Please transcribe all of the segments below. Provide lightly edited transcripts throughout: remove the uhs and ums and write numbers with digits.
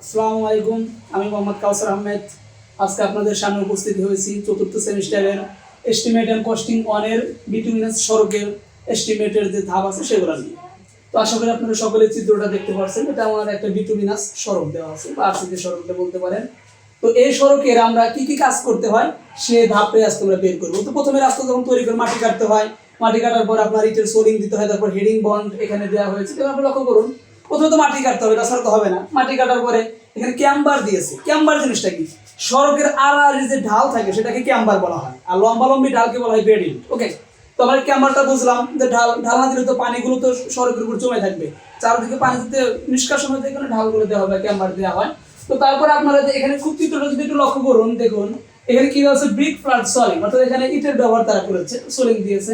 আসসালামু আলাইকুম। আমি মোহাম্মদ কাউসার আহমেদ। আজকে আপনাদের সামনে উপস্থিত হয়েছি চতুর্থ সেমিস্টারের এস্টিমেট অ্যান্ড কস্টিং ওয়ানের বিটুমিনাস সড়কের এস্টিমেটের যে ধাপ আছে সেগুলো নিয়ে। তো আশা করি আপনারা সকলে চিত্রটা দেখতে পাচ্ছেন। এটা আমার একটা বিটুমিনাস সড়ক দেওয়া আছে বা আরসিসি সড়কটা বলতে পারেন। তো এই সড়কের আমরা কি কি কাজ করতে হয় সে ধাপে আজকে আমরা বের করবো। তো প্রথমে রাস্তা যখন তৈরি করে মাটি কাটতে হয়, মাটি কাটার পর আপনার ইটের সোলিং দিতে হয়, তারপর হেডিং বন্ড এখানে দেওয়া হয়েছে। তো আপনি লক্ষ্য করুন, প্রথমে তো মাটি কাটতে হবে, তাছাড়া তো হবে না। মাটি কাটার পরে এখানে ক্যাম্বার দিয়েছে। ক্যাম্বার জিনিসটা কি? সড়কের আড়াআড়ি যে ঢাল থাকে সেটাকে ক্যাম্বার বলা হয়, আর লম্বালম্বি ঢালকে বলা হয় বেডিং। ওকে, তো আমরা ক্যাম্বারটা বুঝলাম যে ঢাল না দিলে তো পানিগুলো তো সড়কের উপর জমে থাকবে, চারদিকে পানি দিতে নিষ্কাশন হতে এখানে ঢালগুলো দেওয়া হবে, ক্যাম্বার দেওয়া হয়। তো তারপরে আপনারা এখানে খুব চিত্রটা যদি একটু লক্ষ্য করুন, দেখুন এখানে কি আছে, ব্রিক ফ্ল্যাট সলিং, অর্থাৎ এখানে ইটের ব্যবহার তারা করেছে, সোলিং দিয়েছে।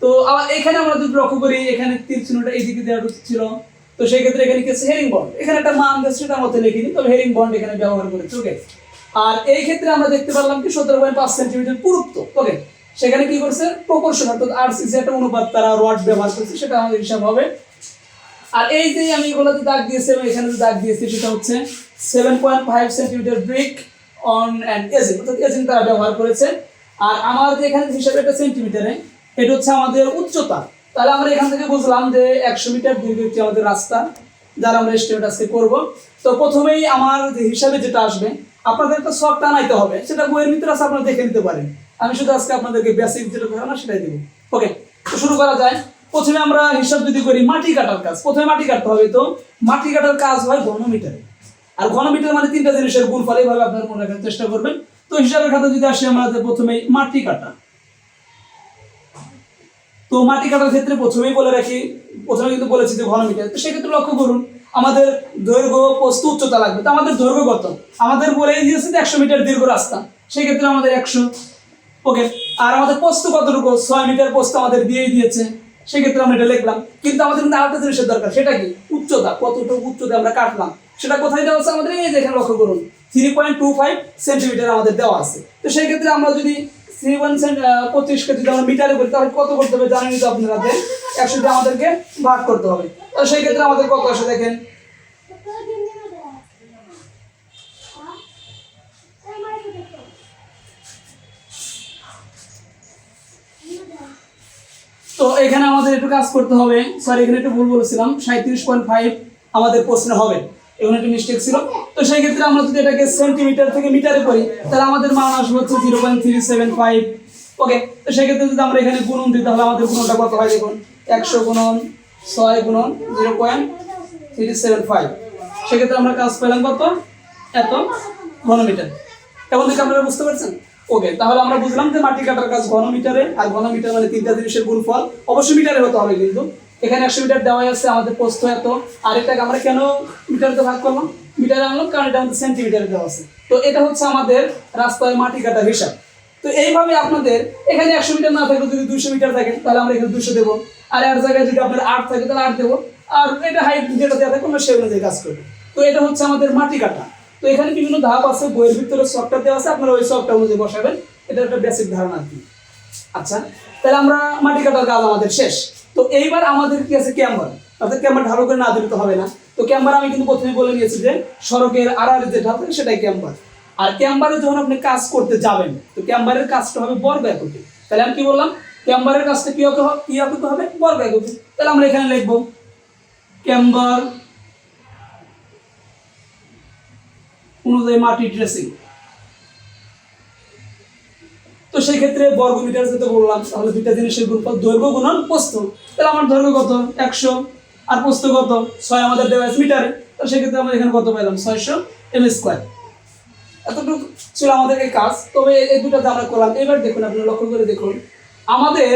তো আবার এখানে আমরা যদি লক্ষ্য করি, এখানে তীর চিহ্নটা এইদিকে দেওয়া ছিল। তো সেই ক্ষেত্রে এখানে কি আছে, হেরিং বন্ড। এখানে একটা মান দেশ সেটা মতো লিখিনি, তবে হেরিং বন্ড এখানে ব্যবহার করেছে। ওকে, আর এই ক্ষেত্রে আমরা দেখতে পারলাম কি 17.5 সেন্টিমিটার পুরুত্ব। ওকে, সেখানে কি করছে, প্রপোর্শন অর্থাৎ আরসিসি একটা অনুপাত তারা রড ব্যবহার করছে, সেটা আমাদের হিসাব হবে। আর এই যে আমি এগুলোতে দাগ দিয়েছি এবং এখানে যে দাগ দিয়েছি সেটা হচ্ছে 7.5 centimetre brick on and edging, অর্থাৎ এজিং তারা ব্যবহার করেছে। আর আমার যে এখানে হিসাবে একটা সেন্টিমিটারে, এটা হচ্ছে আমাদের উচ্চতা। তাহলে আমরা এখান থেকে বুঝলাম যে 100 মিটার দীর্ঘ একটি আমাদের রাস্তা, যারা আমরা এস্টিমেট আজকে করব। তো প্রথমেই আমার যে হিসাবে যেটা আসবে, আপনাদের একটা শখ টানাইতে হবে, সেটা বইয়ের ভিতরে আছে, আপনারা দেখে নিতে পারেন। আমি শুধু আজকে আপনাদেরকে বেসিক যেটা ধারণা সেটাই দেবো। ওকে, তো শুরু করা যায়। প্রথমে আমরা হিসাব যদি করি মাটি কাটার কাজ, প্রথমে মাটি কাটতে হবে। তো মাটি কাটার কাজ হয় ঘনমিটারে, আর ঘনমিটার মানে তিনটা জিনিসের গুণফল, এইভাবে আপনারা মনে রাখার চেষ্টা করবেন। তো হিসাবের খাতা যদি আসে আমাদের প্রথমে মাটি কাটা, তো মাটি কাটার ক্ষেত্রে প্রথমেই বলে রাখি, প্রথমে কিন্তু বলেছি যে ঘনমিটার। তো সেক্ষেত্রে লক্ষ্য করুন, আমাদের দৈর্ঘ্য প্রস্থ উচ্চতা লাগবে। তো আমাদের দৈর্ঘ্য কত? আমাদের বলেই দিয়েছে যে 100 মিটার দীর্ঘ রাস্তা, সেই ক্ষেত্রে আমাদের 100। ওকে, আর আমাদের প্রস্থ কতটুকু? 6 মিটার প্রস্থ আমাদের দিয়েই দিয়েছে, সেক্ষেত্রে আমরা এটা লিখলাম। কিন্তু আমাদের কিন্তু আরেকটা জিনিসের দরকার, সেটা কি? উচ্চতা। কতটুকু উচ্চতা আমরা কাটলাম সেটা কোথায় দেওয়া আছে আমাদের? এই যে এখানে লক্ষ্য করুন, 3.25 সেন্টিমিটার আমাদের দেওয়া আছে। তো সেই ক্ষেত্রে আমরা যদি 25 কে যদি আমরা মিটারে করি, তাহলে কত করতে হবে জানেনই তো আপনারা, 100 দিয়ে আমাদেরকে ভাগ করতে হবে। তো সেই ক্ষেত্রে আমাদের কত আসে দেখেন, তো এখানে আমাদের একটু কাজ করতে হবে। সরি, এখানে একটু ভুল বলেছিলাম, 37.5 আমাদের প্রশ্ন হবে, এখানে একটু মিস্টেক ছিল। তো সেই ক্ষেত্রে আমরা যদি এটাকে সেন্টিমিটার থেকে মিটারে করি, তাহলে আমাদের মান আসবে হচ্ছে 0.375। ওকে, তো সেই ক্ষেত্রে যদি আমরা এখানে গুণন দিই, তাহলে আমাদের গুণনটা কত হয় দেখুন, 100 গুণন 6 গুণন 0.375। সেক্ষেত্রে আমরা কাজ পেলাম কত, এত ঘনমিটার। এখন থেকে আপনারা বুঝতে পারছেন? ওকে, তাহলে আমরা বুঝলাম যে মাটি কাটার কাজ ঘনমিটারে, আর ঘনমিটার মানে তিনটা জিনিসের গুণফল, অবশ্যই মিটারে হতে হবে। কিন্তু এখানে 100 মিটার দেওয়াই আছে, আমাদের প্রস্থ এত। আর এটাকে আমরা কেন মিটারে ভাগ করলাম, মিটারে আনলাম কারণ এটা আমাদের সেন্টিমিটারে দেওয়া আছে। তো এটা হচ্ছে আমাদের রাস্তায় মাটি কাটার হিসাব। তো এইভাবে আপনাদের এখানে 100 মিটার না থাকলে যদি 200 মিটার থাকে, তাহলে আমরা এখানে 200 দেবো। আর এর জায়গায় যদি আপনার 8 থাকে তাহলে 8 দেবো। আর এটা হাইট যেটা দেওয়া থাকে আমরা সেই অনুযায়ী কাজ করবো। তো এটা হচ্ছে আমাদের মাটি কাটা। তো এখানে বিভিন্ন ধাপ আছে, বইয়ের ভিতরে সফটওয়্যার দেওয়া আছে, আপনারা ওই সফটওয়্যার অনুযায়ী বসাবেন। এটা একটা বেসিক ধারণা আর কি। আচ্ছা, তাহলে আমরা মাটি কাটার কাজ আমাদের শেষ। তো এইবার আমাদের কি আছে, ক্যাম্বার। অর্থাৎ ক্যাম্বার ঢালু করে না দিলে তো হবে না। তো ক্যাম্বার আমি কিন্তু প্রথমে বলে নিয়েছি যে সড়কের আড়াআড়ি যে ঢাল থাকে সেটাই ক্যাম্বার। আর ক্যাম্বারে যখন আপনি কাজ করতে যাবেন, তো ক্যাম্বারের কাজটা হবে বর্গ এককে। তাহলে আমি কি বললাম, ক্যাম্বারের কাজটা কি এককে হবে, বর্গ এককে। তাহলে আমরা এখানে লিখবো ক্যাম্বার অনুযায়ী মাটি ড্রেসিং। তো সেই ক্ষেত্রে বর্গ মিটার যেটা বললাম, তাহলে দুইটা জিনিসের গুণফল, দৈর্ঘ্য গুণন প্রস্থ। তাহলে আমার দৈর্ঘ্য কত, 100, আর প্রস্থ কত, 6 আমাদের দেওয়া আছে মিটারে। তো সেক্ষেত্রে আমরা এখানে কত পেলাম, 600 m²। এতটুকু ছিল আমাদের এই কাজ। তবে এই দুটাতে আমরা করলাম। এবার দেখুন, আপনারা লক্ষ্য করে দেখুন, আমাদের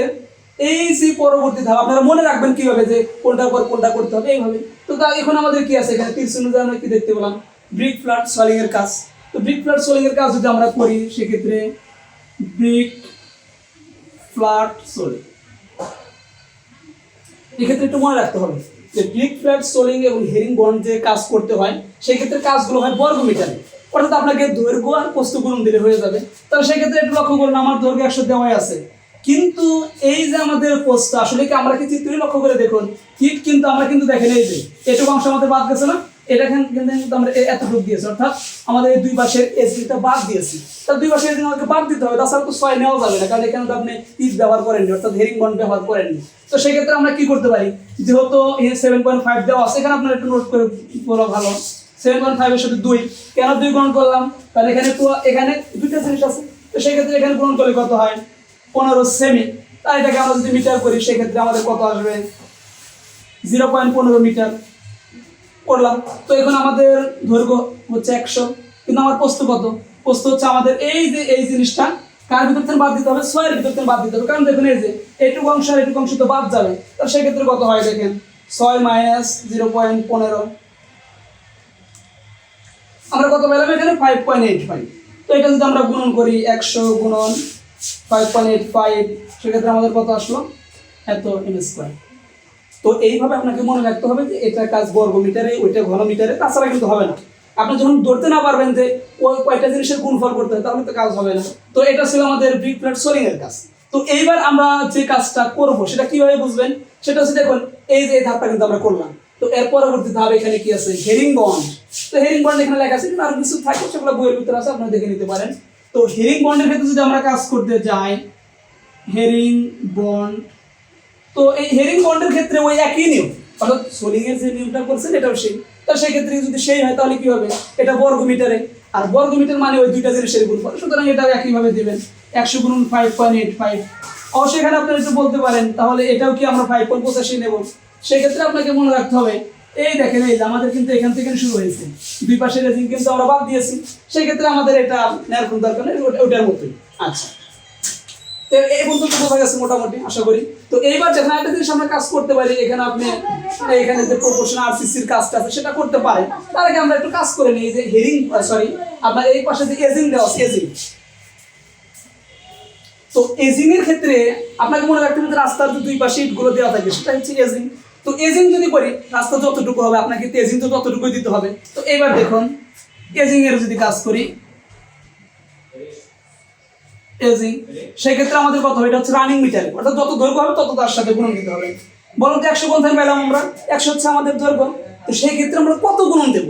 এই যে পরবর্তী ধাপ আপনারা মনে রাখবেন কিভাবে, যে কোনটার পর কোনটা করতে হবে এইভাবে। তো এখন আমাদের কি আছে, এখানে 30 অনুযায়ী আমরা কি দেখতে পেলাম, ব্রিক ফ্ল্যাট সলিং এর কাজ। তো ব্রিক ফ্ল্যাট সলিং এর কাজ যদি আমরা করি, সেক্ষেত্রে ব্রিক ফ্ল্যাট সোলিং, এক্ষেত্রে একটু মনে রাখতে হবে যে ব্রিক ফ্ল্যাট সোলিং এবং হেরিং বন্ড যে কাজ করতে হয়, সেই ক্ষেত্রে কাজগুলো হয় বর্গ মিটারে। অর্থাৎ আপনাকে দৈর্ঘ্য আর প্রস্থ গুণন দিলে হয়ে যাবে। তাহলে সেই ক্ষেত্রে একটু লক্ষ্য করুন, আমার দৈর্ঘ্য 100 দেওয়াই আছে, কিন্তু এই যে আমাদের প্রস্থ, আসলে কি আমরা কি চিত্রই লক্ষ্য করে দেখুন, ইট কিন্তু আমরা কিন্তু দেখেন এই যে এটুকু অংশ আমাদের বাদ গেছে না, এটা কিন্তু আমরা এতটুকু দিয়েছি, অর্থাৎ আমাদের এই দুই পাশের এজিংটা বাদ দিয়েছি। তাহলে দুই পাশের এজিং আমাকে বাদ দিতে হবে, তাছাড়া তো 6 নেওয়া যাবে না, কারণ এখানে তো আপনি ইজ ব্যবহার করেননি, অর্থাৎ হেরিং বন্ড ব্যবহার করেননি। তো সেই ক্ষেত্রে আমরা কি করতে পারি, যেহেতু 7.5 দেওয়া আছে, এখানে আপনারা একটু নোট করে বলা ভালো। 7.5 এর সাথে 2, কেন 2 গুণ করলাম, কারণ এখানে দুইটা জিনিস আছে। তো সেই ক্ষেত্রে এখানে গুণ করলে কত হয়, 15 সেমি। তাই এটাকে আমরা যদি মিটার করি সেই ক্ষেত্রে আমাদের কত আসবে, 0.15 মিটার করলাম। তো এখন আমাদের দৈর্ঘ্য হচ্ছে 100, কিন্তু আমার প্রস্থ কত, প্রস্থ হচ্ছে আমাদের এই জিনিসটা কার ভিতর থেকে বাদ দিতে হবে, 6 এর ভিতর থেকে বাদ দিতে হবে, কারণ দেখুন এই যে এইটুকু অংশ আর এইটুকু অংশ তো বাদ যাবে। তো সেই ক্ষেত্রে কত হয় দেখেন, 6 মাইনাস 0.15, আমরা কত পেলাম এখানে 5.85। তো এটা যদি আমরা গুণন করি 100 গুণন 5.85, সেক্ষেত্রে আমাদের কত আসলো, এত m²। তো এইভাবে আপনাকে মনে রাখতে হবে যে এটা কাজ বর্গ মিটারে, ওইটা ঘন মিটারে, তাছাড়া কিন্তু হবে না। আপনি যখন ধরতে না পারবেন যে ওই কয়টা জিনিসের গুণফল করতে হয়, তাহলে তো কাজ হবে না। তো এটা ছিল আমাদের ব্রিক প্লেট সোলিং এর কাজ। তো এইবার আমরা যে কাজটা করব সেটা কিভাবে বুঝবেন, সেটা হচ্ছে দেখুন এই যে এই ধাপটা কিন্তু আমরা করলাম। তো এর পরবর্তী ধাপ এখানে কি আছে, হেরিং বন্ড। তো হেরিং বন্ড এখানে লেখা আছে, কিন্তু আর কিছু থাকে সেগুলো বইয়ের ভিতরে আছে, আপনারা দেখে নিতে পারেন। তো হেরিং বন্ডের ক্ষেত্রে যদি আমরা কাজ করতে যাই, হেরিং বন্ড, তো এই হেরিং বন্ডের ক্ষেত্রে ওই একই নিয়ম, অর্থাৎ সোলিং এর যে নিয়মটা করছেন এটাও সেই। তো সেই ক্ষেত্রে যদি সেই হয় তাহলে কি হবে, এটা বর্গ মিটারে, আর বর্গ মিটার মানে ওই দুইটা জিনিসের গুণফল, সুতরাং এটাও একইভাবে দিবেন 100 গুণন 5.85। অবশ্যই এখানে আপনারা একটু বলতে পারেন তাহলে এটাও কি আমরা 5.85 নেব। সেই ক্ষেত্রে আপনাকে মনে রাখতে হবে, এই দেখেন এই যে আমাদের কিন্তু এখান থেকে শুরু হয়েছে, দুই পাশের এজিং কিন্তু আমরা বাদ দিয়েছি, সেই ক্ষেত্রে আমাদের এটা নেওয়ার কোনো দরকার নেই, ওটার মতোই। আচ্ছা, এই পর্যন্ত বোঝা গেছে মোটামুটি আশা করি। তো এইবার যেখানে একটা জিনিস আমরা কাজ করতে পারি, এখানে আপনি এখানে যে প্রপোর্শন আরসিসির কাজটা আছে সেটা করতে পারেন। তার আগে আমরা একটু কাজ করে নিই, যে হেরিং আপনার এই পাশে যে এজিং দেওয়া আছে, এজিং। তো এজিং এর ক্ষেত্রে আপনাকে মনে রাখতে হবে রাস্তার যে দুই পাশে ইটগুলো দেওয়া থাকে সেটা হচ্ছে এজিং। তো এজিং যদি করি রাস্তা যতটুকু হবে আপনাকে এজিং তো ততটুকুই দিতে হবে। তো এবার দেখুন এজিং এর যদি কাজ করি, এজিং, সেই ক্ষেত্রে আমাদের কত হবে, এটা হচ্ছে রানিং মিটারে, অর্থাৎ যত দৈর্ঘ্য হবে তত তার সাথে গুণন দিতে হবে। বলুন তো 100 কোন থেকে পেলাম আমরা, 100 হচ্ছে আমাদের দৈর্ঘ্য। তো সেই ক্ষেত্রে আমরা কত গুণন দেব,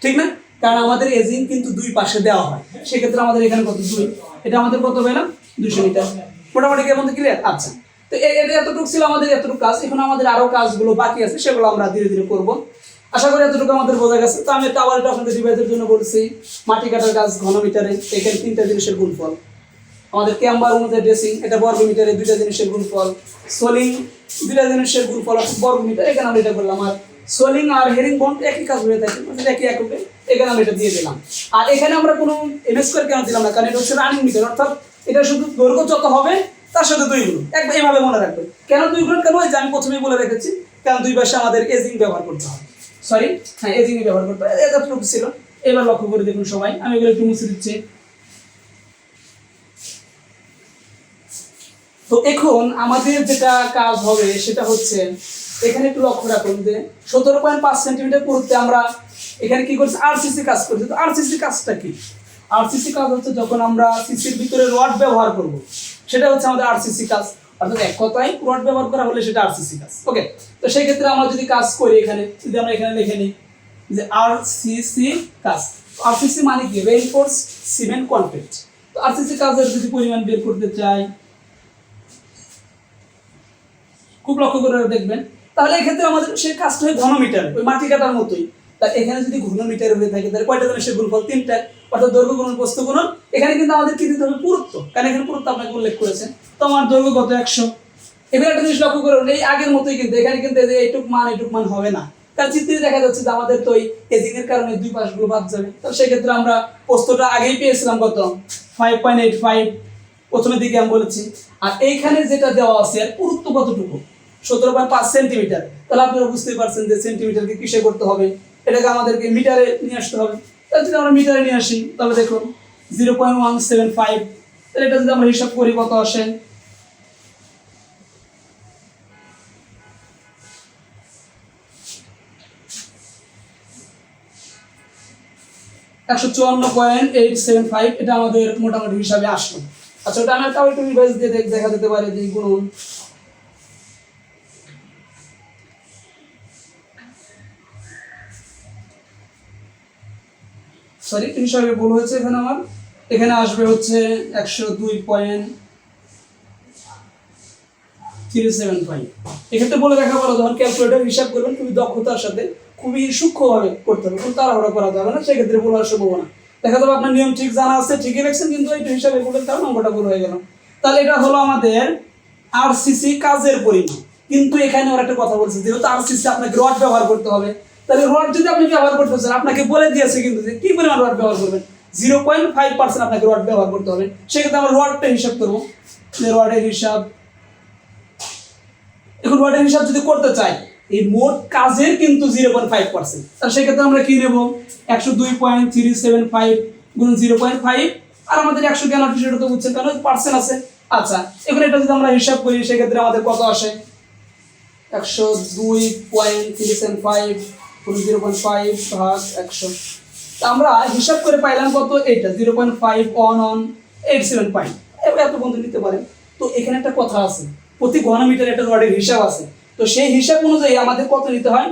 ঠিক না, কারণ আমাদের এজিং কিন্তু দুই পাশে দেওয়া হয়, সেই ক্ষেত্রে আমাদের এখানে কত 2, এটা আমাদের কত পেলাম 200 মিটার। মোটামুটি কেমন ক্লিয়ার? আচ্ছা, তো এটা এতটুকু ছিল আমাদের, এতটুকু কাজ। এখন আমাদের আরো কাজগুলো বাকি আছে, সেগুলো আমরা ধীরে ধীরে করব। আশা করি এতটুকু আমাদের বোঝা গেছে। তো আমি টাওয়ারটা আপনাদের ডিভাইসের জন্য বলছি, মাটি কাটার কাজ ঘন মিটারে, এখানে 3টা জিনিসের গুণফল। আমাদের ক্যাম্বার অনুযায়ী ড্রেসিং, এটা বর্গ মিটারে 2টা জিনিসের গুণফল। সোলিং 2টা জিনিসের গুণফল বর্গ মিটার, এখানে আমরা এটা করলাম। আর সোলিং আর হেরিং বন্ড একই কাজ হয়ে থাকে, একই এককে, এখানে আমরা এটা দিয়ে দিলাম। আর এখানে আমরা কোনো এমএস² কেন দিলাম না, কারণ এটা হচ্ছে রানিং মিটার, অর্থাৎ এটা শুধু দৈর্ঘ্য যত হবে তার সাথে 2 গুণ, এইভাবে মনে রাখবেন। কেন 2 গুণ, কেন ওই যে আমি প্রথমেই বলে রেখেছি, কারণ দুই পাশে আমাদের এজিং ব্যবহার করতে হবে, এজিং ব্যবহার করতে হবে। এতটুকু ছিল। এবার লক্ষ্য করে দেখুন সবাই, আমি এগুলো একটু মুছে দিচ্ছি। তো এখন আমাদের যেটা কাজ হবে সেটা হচ্ছে, এখানে একটু লক্ষ্য রাখুন যে 17.5 সেন্টিমিটার পুরুত্বে আমরা এখানে কি করছি, আরসিসি কাজ করছি। তো আরসিসি কাজটা কি, আরসিসি কাজ হচ্ছে যখন আমরা সিসির ভিতরে রড ব্যবহার করব, সেটা হচ্ছে আমাদের আরসিসি কাজ, অর্থাৎ এক কথায় রড ব্যবহার করা হলে সেটা আরসিসি কাজ। ওকে, তো সেই ক্ষেত্রে আমরা যদি কাজ করি, এখানে যদি আমরা এখানে লিখে নিই যে আরসিসি কাজ, আরসিসি মানে কি, রেইনফোর্স সিমেন্ট কনক্রিট। তো আরসিসি কাজের যদি পরিমাণ বের করতে চাই, খুব লক্ষ্য করে দেখবেন, তাহলে এক্ষেত্রে আমাদের সেই কাজটা হয় ঘন মিটারে, ওই মাটি কাটার মতোই। তা এখানে যদি ঘন মিটারে হয়ে থাকে তাহলে কয়টা জিনিসের গুণফল, 3টা, অর্থাৎ দৈর্ঘ্য গুণন প্রস্থ গুণন। এখানে কিন্তু আমাদের কি দিতে হবে, পুরুত্ব, কারণ এখানে পুরুত্ব আপনাকে উল্লেখ করেছেন। তো আমার দৈর্ঘ্য কত, 100। এবার একটা জিনিস লক্ষ্য করুন, এই আগের মতোই কিন্তু এখানে কিন্তু এইটুক মান হবে না, কারণ চিত্রে দেখা যাচ্ছে যে আমাদের তো এই এজিং এর কারণে দুই পাশগুলো বাদ যাবে। তো সেক্ষেত্রে আমরা প্রস্থটা আগেই পেয়েছিলাম কত, 5.85 প্রথমের দিকে আমি বলেছি। আর এইখানে যেটা দেওয়া আছে আর পুরুত্ব কতটুকু, 17.5 সেন্টিমিটার। তাহলে আপনারা বুঝতেই পারছেন যে সেন্টিমিটারকে কিসে করতে হবে, এটাকে আমাদেরকে মিটারে নিয়ে আসতে হবে। তাহলে যদি আমরা মিটারে নিয়ে আসি, তাহলে দেখুন 0.175, তাহলে এটা যদি আমরা হিসাব করি কত আসে, 154.875, এটা আমাদের মোটামুটি হিসাবে আসলো। আচ্ছা, ওটা আমি তাও একটু রিভাইজ দিয়ে দেখা যেতে পারে যে গুণন সরি হিসাবে ভুল হয়েছে এখানে আমার, এখানে আসবে হচ্ছে 102.375। এক্ষেত্রে বলে রাখা ভালো, যখন ক্যালকুলেটর হিসাব করবেন খুবই দক্ষতার সাথে, খুবই সূক্ষ্মভাবে করতে হবে, খুব তাড়াহুড়া করা যাবে না, সেক্ষেত্রে ভুল হওয়ার সম্ভাবনা। দেখা যাবে আপনার নিয়ম ঠিক জানা আছে, ঠিকই লিখছেন, কিন্তু একটু হিসাবে ভুলের কারণে অঙ্কটা ভুল হয়ে গেল। তাহলে এটা হলো আমাদের আরসিসি কাজের পরিমাণ। কিন্তু এখানে ওরা একটা কথা বলছে, যেহেতু আরসিসি আপনাকে রড ব্যবহার করতে হবে, তাহলে রড যদি আপনি ব্যবহার করতে চান, আপনাকে বলে দিয়েছে কিন্তু যে কি পরিমাণ রড ব্যবহার করবেন, 0.5% আপনাকে রড ব্যবহার করতে হবে। সেক্ষেত্রে আমরা রডটা হিসাব করবো, যে রডের হিসাব। এখন রডের হিসাব যদি করতে চাই, এই মোট কাজের কিন্তু 0.5%, তাহলে সেক্ষেত্রে আমরা কি নেব, 102.375 গুণ 0.5, আর আমাদের 100 কেন আসে সেটা তো বুঝছেন, কারণ পার্সেন্ট আছে। আচ্ছা, এখন এটা যদি আমরা হিসাব করি, সেক্ষেত্রে আমাদের কত আসে, 102.375 গুণ 0.5 ভাগ 100। আমরা হিসাব করে পাইলাম কত, এটা 0.51187 এত পর্যন্ত নিতে পারেন। তো এখানে একটা কথা আছে, প্রতি ঘনমিটার একটা রডের হিসাব আছে। তো সেই হিসাব অনুযায়ী আমাদের কত নিতে হয়,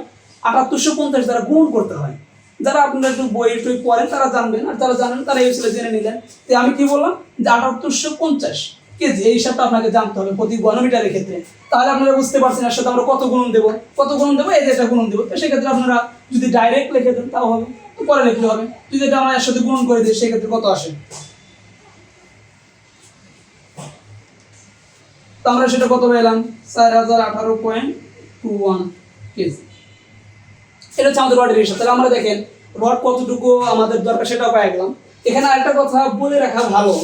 7850 দ্বারা গুণ করতে হয়। যারা আপনারা একটু বই টই পড়েন তারা জানবেন, আর যারা জানেন তারা এই বিষয়ে জেনে নিলেন। তো আমি কি বললাম যে 7850 কেজি, এই হিসাবটা আপনাকে জানতে হবে প্রতি ঘনমিটারের ক্ষেত্রে। তাহলে আপনারা বুঝতে পারছেন এর সাথে আমরা কত গুণন দেবো, এই যে এটা গুণন দেবো। তো সেক্ষেত্রে আপনারা যদি ডাইরেক্ট লিখে দেন তাও হবে, তো পরে লিখলে হবে। যদি এটা আমরা এর সাথে গুণন করে দিই, সেক্ষেত্রে কত আসে, তো আমরা সেটা কত পেলাম, 4018.21 কেজি। এটা হচ্ছে আমাদের রডের হিসাব। তাহলে আমরা দেখেন রড কতটুকু আমাদের দরকার সেটাও পেয়ে গেলাম। এখানে আরেকটা কথা বলে রাখা ভালো,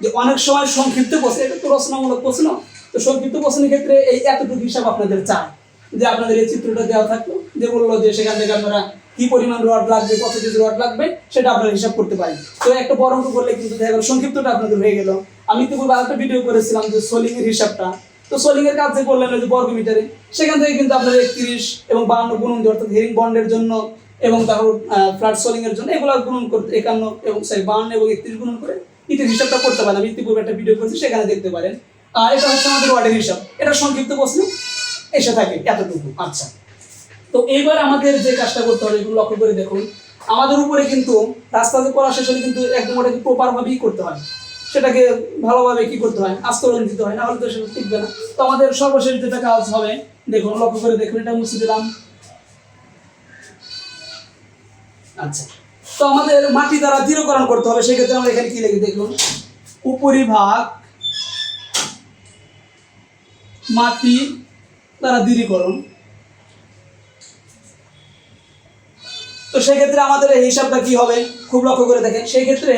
যে অনেক সময় সংক্ষিপ্ত প্রশ্ন, এটা তো রচনামূলক প্রশ্ন, তো সংক্ষিপ্ত প্রশ্নের ক্ষেত্রে এই এতটুকু হিসাব আপনাদের চায়, যে আপনাদের এই চিত্রটা দেওয়া থাকলো, যে বললো যে সেখান থেকে আপনারা কি পরিমাণ রড লাগবে, কত কেজি রড লাগবে, সেটা আপনারা হিসাব করতে পারেন। তো একটা বড় অঙ্ক করলে কিন্তু দেখা গেল সংক্ষিপ্তটা আপনাদের হয়ে গেল। আমি তো আরেকটা ভিডিও করেছিলাম যে সোলিং এর হিসাবটা, তো সোলিং এর কাজ যে করলেন ওই যে বর্গ মিটারে, সেখান থেকে কিন্তু আপনারা 31 এবং 52 গুণন দিয়ে, অর্থাৎ হেরিং বন্ডের জন্য এবং তারপর ফ্ল্যাট সোলিং এর জন্য এগুলো গুণন করতে 51 এবং 52 এবং 31 গুণন করে ইতির হিসাবটা করতে পারেন। আমি ইতিপূর্বে একটা ভিডিও করেছি, সেখানে দেখতে পারেন। আর এটা হচ্ছে আমাদের ওয়ার্ডের হিসাব, এটা সংক্ষিপ্ত প্রশ্ন এসে থাকে এতটুকু। আচ্ছা, তো এইবার আমাদের যে কাজটা করতে হবে, এগুলো লক্ষ্য করে দেখুন, আমাদের উপরে কিন্তু রাস্তা যে করা শেষ হলে কিন্তু একদম ওটাকে প্রপার ভাবেই করতে হয়, সেটাকে ভালোভাবে কি করতে হয়, আস্তরণ দিতে হয়, না হলে তো সেটা টিকবে না। তো আমাদের সর্বশেষ যেটা কাজ হবে, দেখুন লক্ষ্য করে দেখুন, এটা মুছে দিলাম। আচ্ছা, তো আমাদের মাটি দ্বারা দৃঢ়করণ করতে হবে, সেক্ষেত্রে আমরা এখানে কি লিখি দেখুন, উপরিভাগ মাটি দ্বারা দৃঢ়ীকরণ। তো সেক্ষেত্রে আমাদের এই হিসাবটা কি হবে, খুব লক্ষ্য করে দেখেন, সেই ক্ষেত্রে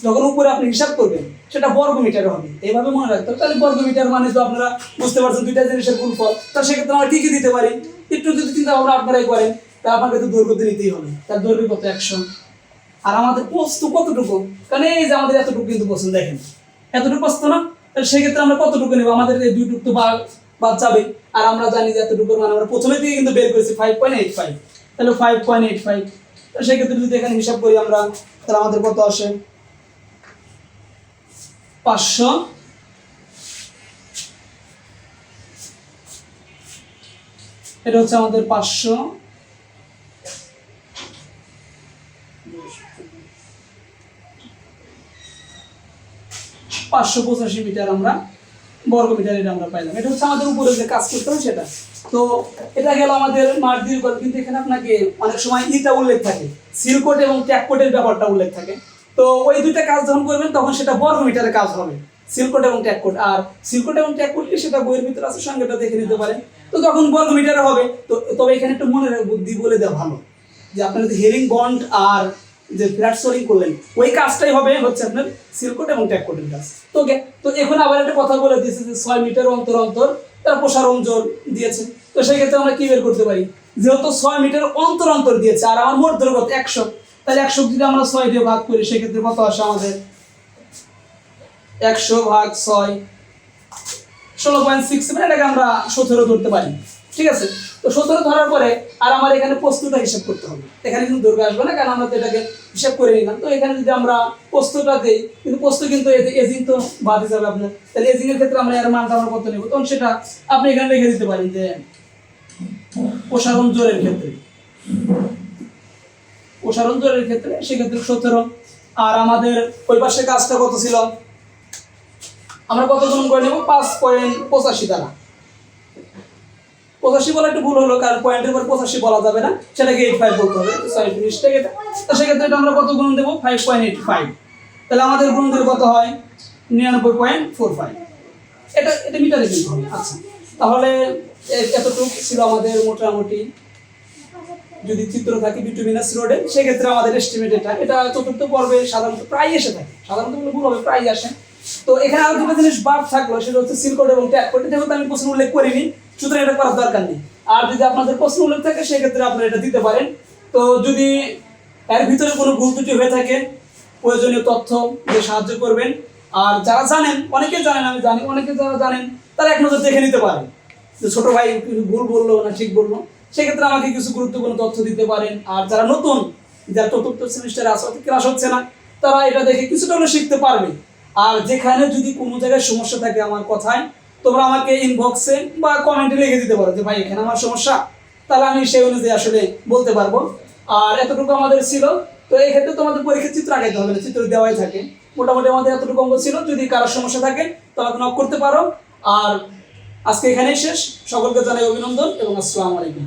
যখন উপরে আপনি হিসাব করবেন সেটা বর্গ মিটারে হবে, এইভাবে মনে রাখতে হবে। তাহলে বর্গ মিটার মানে তো আপনারা বুঝতে পারছেন দুইটা জিনিসের গুণফল। তো সেক্ষেত্রে আমরা কি কি দিতে পারি, একটু যদি চিন্তা ভাবনা আপনারাই করেন, তা আপনাকে তো দৈর্ঘ্য নিতেই হবে। তার দৈর্ঘ্য কত, 100। আর আমাদের প্রস্থ কতটুকু, কারণ এই যে আমাদের এতটুকু কিন্তু প্রশ্ন, দেখেন এতটুকু প্রস্থ না, তাহলে সেক্ষেত্রে আমরা কতটুকু নেব, আমাদের এই দুইটুকু তো বাদ যাবে। আর আমরা জানি যে এতটুকুর মানে আমরা প্রথমে থেকে কিন্তু বের করেছি 5.85, তাহলে 5.85। তো সেক্ষেত্রে যদি এখানে হিসাব করি আমরা, তাহলে আমাদের কত আসে, 500। এটা হচ্ছে আমাদের 585 মিটার আমরা বর্গ মিটার এটা আমরা পাইলাম। এটা হচ্ছে আমাদের উপরে যে কাজ করতে হবে সেটা। তো এটা গেল আমাদের মাঠ দৃঢ়করণ। কিন্তু এখানে আপনাকে অনেক সময় ইটা উল্লেখ থাকে, সিলকোট এবং ট্যাককোটের ব্যাপারটা উল্লেখ থাকে। তো ওই দুইটা কাজ যখন করবেন তখন সেটা বর্গ মিটারে কাজ হবে, সিলকোট এবং ট্যাককোট। আর সিলকোট এবং ট্যাককোটকে সেটা বইয়ের ভিতরে আছে, সংজ্ঞাটা দেখে নিতে পারেন। তো তখন বর্গ মিটারে হবে। তো তবে এখানে একটু মনে বুদ্ধি বলে দেওয়া ভালো, যে আপনার যে হেরিং বন্ড আর যে ফ্ল্যাট সোলিং করলেন ওই কাজটাই হবে হচ্ছে আপনার সিলকোট এবং ট্যাককোটের কাজ। তো ওকে, তো এখন আবার একটা কথা বলে দিয়েছে যে 6 মিটার অন্তর অন্তর তার প্রসারণ জোর দিয়েছে। তো সেই ক্ষেত্রে আমরা কি বের করতে পারি, যেহেতু 6 মিটার অন্তর অন্তর দিয়েছে আর আমার মোট দৈর্ঘ্য 100, তাহলে 100 যদি আমরা 6 দিয়ে ভাগ করি, সেক্ষেত্রে কত আসে আমাদের, 100 ভাগ 6, 16.67, এটাকে আমরা 17 ধরতে পারি। ঠিক আছে, তো 17 ধরার পরে আর আমার এখানে প্রস্থটা হিসাব করতে হবে। এখানে কিন্তু দৈর্ঘ্য আসবে না, কারণ আমরা তো এটাকে হিসাব করে নিলাম। তো এখানে যদি আমরা প্রস্থটা দেই, কিন্তু প্রস্থ কিন্তু এজিং তো বাদ যাবে আপনার, তাহলে এজিং এর ক্ষেত্রে আমরা এর মানটা আমরা কত নেব, তখন সেটা আপনি এখানে রেখে দিতে পারেন যে প্রসারণ জোরের ক্ষেত্রে প্রসারণ জোরের ক্ষেত্রে সেক্ষেত্রে 17। আর আমাদের ওই পাশে কাজটা কত ছিল, আমরা কত গুণ করে নেব 5.85 দ্বারা। 85 বলা একটু ভুল হলো, কারণ পয়েন্টের পর 85 বলা যাবে না, সেটাকে 85 বলতে হবে। সরি মিস্টেক এটা। তো সেক্ষেত্রে এটা আমরা কত গুণ দেবো 5.85, তাহলে আমাদের গুণ দিলে কত হয় 99.45। এটা এটা মিটারে কিন্তু হবে। আচ্ছা, তাহলে এতটুকু ছিল আমাদের মোটামুটি। যদি চিত্র থাকে বিটুমিনাস রোডে, সেক্ষেত্রে আমাদের এস্টিমেট এটা চতুর্থ পর্বে সাধারণত প্রায় এসে থাকে, সাধারণত বলে ভুল হবে, প্রায় আসে। তো এখানে আরো দুটো জিনিস বাদ থাকলো, সেটা হচ্ছে সিল কোড এবং ট্যাগ কোড। যেহেতু আমি প্রশ্ন উল্লেখ করিনি, সুতরাং এটা করার দরকার নেই। আর যদি আপনাদের প্রশ্ন উল্লেখ থাকে সেক্ষেত্রে আপনারা এটা দিতে পারেন। তো যদি এর ভিতরে কোনো ভুল ত্রুটি হয়ে থাকে, প্রয়োজনীয় তথ্য দিয়ে সাহায্য করবেন। আর যারা জানেন, অনেকে জানেন, আমি জানি অনেকে যারা জানেন, তারা এক নজর দেখে নিতে পারেন যে ছোট ভাই ভুল বললো না ঠিক বললো, সেক্ষেত্রে আমাকে কিছু গুরুত্বপূর্ণ তথ্য দিতে পারেন। আর যারা নতুন, যারা চতুর্থ সেমিস্টারে আছে, ক্লাস হচ্ছে না, তারা এটা দেখে কিছুটা হলে শিখতে পারবে। আর যেখানে যদি কোনো জায়গায় সমস্যা থাকে আমার কথায়, তোমরা আমাকে ইনবক্সে বা কমেন্টে লিখে দিতে পারো যে ভাই এখানে আমার সমস্যা, তাহলে আমি সেই অনুযায়ী আসলে বলতে পারবো। আর এতটুকু আমাদের ছিল। তো এই ক্ষেত্রে তোমাদের পরীক্ষার চিত্র আঁকাইতে হবে না, চিত্র দেওয়াই থাকে। মোটামুটি আমাদের এতটুকু অঙ্ক ছিল। যদি কারোর সমস্যা থাকে তাহলে নক করতে পারো। আর আজকে এখানেই শেষ। সকলকে জানাই অভিনন্দন এবং আসসালামু আলাইকুম।